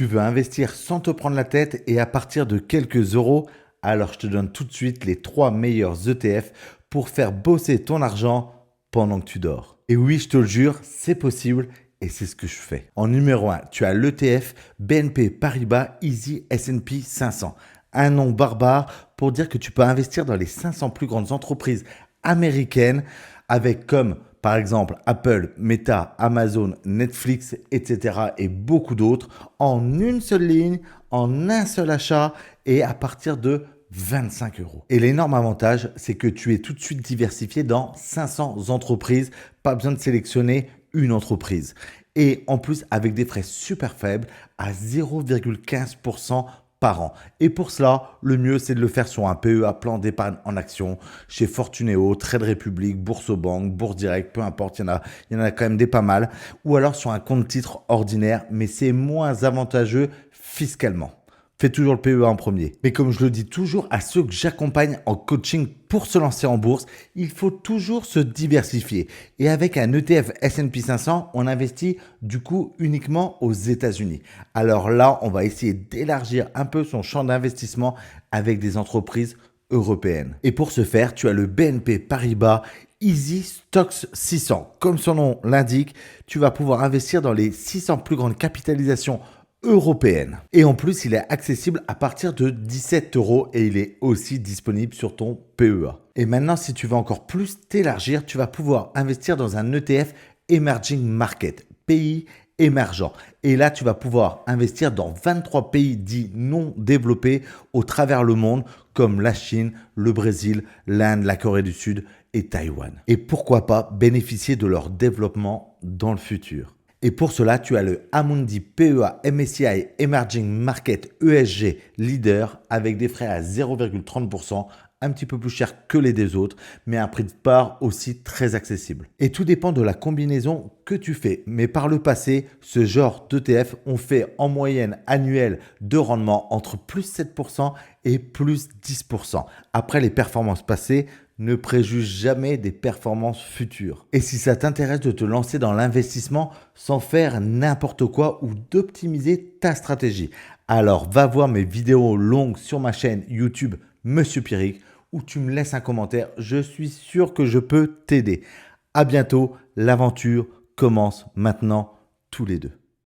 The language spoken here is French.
Tu veux investir sans te prendre la tête et à partir de quelques euros? Alors je te donne tout de suite les 3 meilleurs ETF pour faire bosser ton argent pendant que tu dors. Et oui, je te le jure, c'est possible et c'est ce que je fais. En numéro 1, tu as l'ETF BNP Paribas Easy S&P 500. Un nom barbare pour dire que tu peux investir dans les 500 plus grandes entreprises américaines avec comme par exemple Apple, Meta, Amazon, Netflix, etc. et beaucoup d'autres en une seule ligne, en un seul achat et à partir de 25 euros. Et l'énorme avantage, c'est que tu es tout de suite diversifié dans 500 entreprises. Pas besoin de sélectionner une entreprise. Et en plus, avec des frais super faibles à 0,15% par an. Et pour cela, le mieux, c'est de le faire sur un PEA, plan d'épargne en action, chez Fortuneo, Trade Republic, Boursobank, Bourse Direct, peu importe, il y en a quand même des pas mal. Ou alors sur un compte titre ordinaire, mais c'est moins avantageux fiscalement. Fais toujours le PEA en premier. Mais comme je le dis toujours à ceux que j'accompagne en coaching pour se lancer en bourse, il faut toujours se diversifier. Et avec un ETF S&P 500, on investit du coup uniquement aux États-Unis. Alors là, on va essayer d'élargir un peu son champ d'investissement avec des entreprises européennes. Et pour ce faire, tu as le BNP Paribas Easy Stocks 600. Comme son nom l'indique, tu vas pouvoir investir dans les 600 plus grandes capitalisations européenne. Et en plus, il est accessible à partir de 17 euros et il est aussi disponible sur ton PEA. Et maintenant, si tu veux encore plus t'élargir, tu vas pouvoir investir dans un ETF Emerging Market, pays émergents. Et là, tu vas pouvoir investir dans 23 pays dits non développés au travers le monde, comme la Chine, le Brésil, l'Inde, la Corée du Sud et Taïwan. Et pourquoi pas bénéficier de leur développement dans le futur. Et pour cela, tu as le Amundi PEA MSCI Emerging Market ESG Leader avec des frais à 0,30%, un petit peu plus cher que les deux autres, mais un prix de part aussi très accessible. Et tout dépend de la combinaison que tu fais. Mais par le passé, ce genre d'ETF ont fait en moyenne annuelle de rendement entre plus 7% et plus 10%. Après les performances passées, ne préjuge jamais des performances futures. Et si ça t'intéresse de te lancer dans l'investissement sans faire n'importe quoi ou d'optimiser ta stratégie, alors va voir mes vidéos longues sur ma chaîne YouTube Monsieur Pierrick où tu me laisses un commentaire. Je suis sûr que je peux t'aider. À bientôt, l'aventure commence maintenant tous les deux.